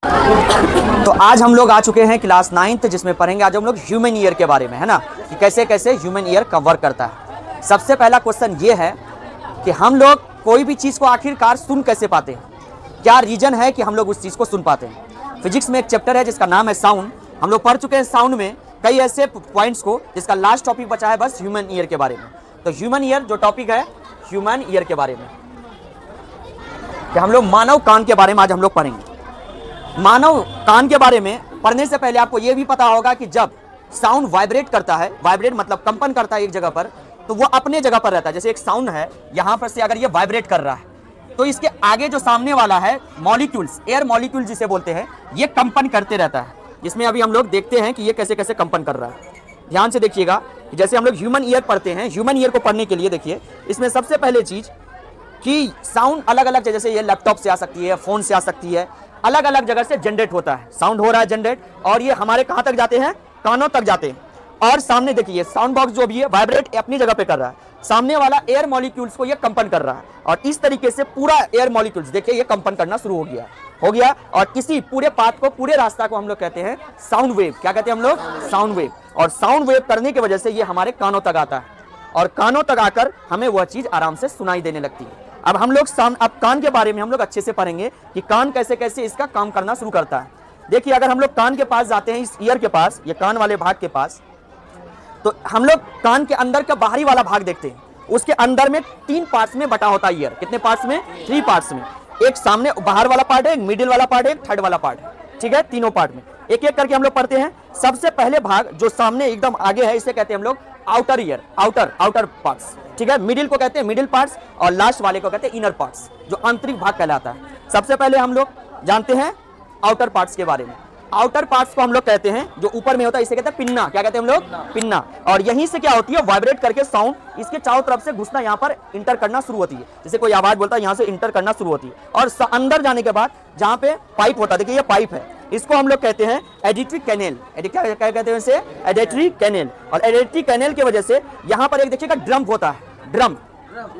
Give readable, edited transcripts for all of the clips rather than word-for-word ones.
तो आज हम लोग आ चुके हैं क्लास 9th, जिसमें पढ़ेंगे आज हम लोग ह्यूमन ईयर के बारे में, है ना, कि कैसे कैसे ह्यूमन ईयर का वर्क करता है। सबसे पहला क्वेश्चन ये है कि हम लोग कोई भी चीज़ को आखिरकार सुन कैसे पाते हैं, क्या रीजन है कि हम लोग उस चीज़ को सुन पाते हैं। फिजिक्स में एक चैप्टर है जिसका नाम है साउंड, हम लोग पढ़ चुके हैं साउंड में कई ऐसे पॉइंट्स को, जिसका लास्ट टॉपिक बचा है बस ह्यूमन ईयर के बारे में। तो ह्यूमन ईयर जो टॉपिक है ह्यूमन ईयर के बारे में, कि हम लोग मानव कान के बारे में आज हम लोग पढ़ेंगे। मानव कान के बारे में पढ़ने से पहले आपको यह भी पता होगा कि जब साउंड वाइब्रेट करता है, वाइब्रेट मतलब कंपन करता है एक जगह पर, तो वो अपने जगह पर रहता है। जैसे एक साउंड है, यहाँ पर से अगर ये वाइब्रेट कर रहा है तो इसके आगे जो सामने वाला है मॉलिक्यूल्स, एयर मॉलिक्यूल जिसे बोलते हैं, ये कंपन करते रहता है। जिसमें अभी हम लोग देखते हैं कि ये कैसे कैसे कंपन कर रहा है। ध्यान से देखिएगा कि जैसे हम लोग ह्यूमन ईयर पढ़ते हैं, ह्यूमन ईयर को पढ़ने के लिए देखिए इसमें सबसे पहले चीज कि साउंड अलग अलग, जैसे ये लैपटॉप से आ सकती है, फोन से आ सकती है, अलग अलग जगह से जनरेट होता है, साउंड हो रहा है जनरेट, और ये हमारे कहां तक जाते हैं, कानों तक जाते हैं। और सामने देखिए साउंड बॉक्स जो भी है वाइब्रेट अपनी जगह पे कर रहा है, सामने वाला एयर मॉलिक्यूल्स को ये कंपन कर रहा है, और इस तरीके से पूरा एयर मॉलिक्यूल्स देखिए ये कंपन करना शुरू हो गया। और इसी पूरे पाथ को, पूरे रास्ता को हम लोग कहते हैं साउंड वेव। क्या कहते हैं हम लोग? Sound wave. और साउंड वेव करने की वजह से ये हमारे कानों तक आता है, और कानों तक आकर हमें वह चीज आराम से सुनाई देने लगती है। अब हम लोग अब कान के बारे में हम लोग अच्छे से पढ़ेंगे कि कान कैसे कैसे इसका काम करना शुरू करता है। देखिए अगर हम लोग कान के पास जाते हैं, इस ईयर के पास, ये कान वाले भाग के पास, तो हम लोग कान के अंदर का बाहरी वाला भाग देखते हैं। उसके अंदर में 3 पार्ट्स में बटा होता है ईयर। कितने पार्ट्स में? 3 पार्ट्स में। एक सामने बाहर वाला पार्ट है, एक मिडिल वाला पार्ट है, एक थर्ड वाला पार्ट है, ठीक है, तीनों पार्ट में एक एक करके हम लोग पढ़ते हैं। सबसे पहले भाग जो सामने एकदम आगे है, इसे कहते हैं हम लोग आउटर ईयर, आउटर पार्ट्स, ठीक है। मिडिल को कहते हैं मिडिल पार्ट्स, और लास्ट वाले को कहते हैं इनर पार्ट्स, जो आंतरिक भाग कहलाता है। सबसे पहले हम लोग जानते हैं आउटर पार्ट्स के बारे में। आउटर पार्ट्स को हम लोग कहते हैं जो ऊपर में होता है, इसे कहते हैं पिन्ना। क्या कहते हैं हम लोग? पिन्ना। और यहीं से क्या होती है, वाइब्रेट करके साउंड इसके चारों तरफ से घुसना, यहाँ पर इंटर करना शुरू होती है। जैसे कोई आवाज बोलता है, यहाँ से इंटर करना शुरू होती है, और अंदर जाने के बाद जहाँ पे पाइप होता है, देखिए ये पाइप है, इसको हम लोग कहते हैं एडिटरी कैनेल। क्या कहते हैं इसे? एडिटरी कैनेल। और एडिटरी कैनेल की वजह से यहाँ पर एक देखिएगा ड्रम होता है, ड्रम,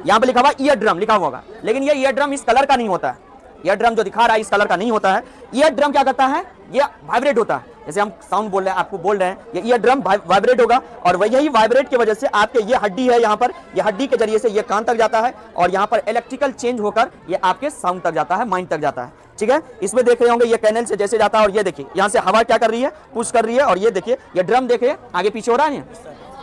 यहाँ पे लिखा हुआ ईयर ड्रम लिखा हुआ होगा, लेकिन ये ईयर ड्रम इस कलर का नहीं होता है। ईयर ड्रम जो दिखा रहा है इस कलर का नहीं होता है। ईयर ड्रम क्या करता है, ये वाइब्रेट होता है। जैसे हम साउंड बोल रहे हैं, आपको बोल रहे हैं, ये ईयर ड्रम वाइब्रेट होगा, और वही वाइब्रेट की वजह से आपके ये हड्डी है यहाँ पर, ये हड्डी के जरिए से ये कान तक जाता है, और यहाँ पर इलेक्ट्रिकल चेंज होकर ये आपके साउंड तक जाता है, माइंड तक जाता है, ठीक है। इसमें देख रहे होंगे ये कैनल से जैसे जाता है, और ये देखिए यहाँ से हवा क्या कर रही है, पुश कर रही है, और ये देखिए ये ड्रम देखिए आगे पीछे हो रहा है।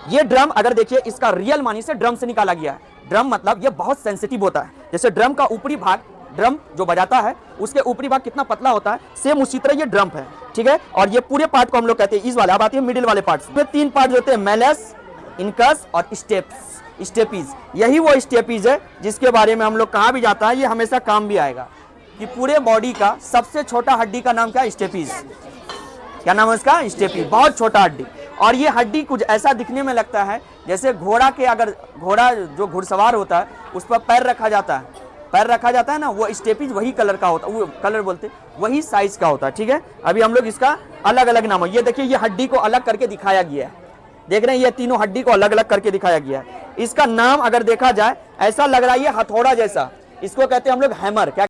ये ड्रम अगर देखिए इसका रियल मानी से ड्रम से निकाला गया है। ड्रम मतलब ये बहुत सेंसिटिव होता है। जैसे ड्रम का ऊपरी भाग, ड्रम जो बजाता है उसके ऊपरी भाग कितना पतला होता है, सेम उसी तरह ये ड्रम है, ठीक है। और ये पूरे पार्ट को हम लोग कहते हैं इस वाले। अब आती है मिडिल वाले पार्ट में 3 पार्ट होते हैं, मेलस, इनकस और स्टेपीज। यही वो स्टेपीज है जिसके बारे में हम लोग कहा भी जाता है, ये हमेशा काम भी आएगा, कि पूरे बॉडी का सबसे छोटा हड्डी का नाम क्या है? स्टेपीज। क्या नाम है इसका? स्टेपीज। बहुत छोटा हड्डी, और ये हड्डी कुछ ऐसा दिखने में लगता है जैसे घोड़ा के, अगर घोड़ा जो घुड़सवार होता है उस पर पैर रखा जाता है, पैर रखा जाता है ना, वो स्टेपीज वही कलर का होता है, वो कलर बोलते वही साइज का होता है, ठीक है। अभी हम लोग इसका अलग अलग नाम है। ये देखिए ये हड्डी को अलग करके दिखाया गया है, देख रहे हैं, ये तीनों हड्डी को अलग अलग करके दिखाया गया है। इसका नाम अगर देखा जाए ऐसा लग रहा है ये हथौड़ा जैसा, इसको कहते हैं हम लोग हैमर। क्या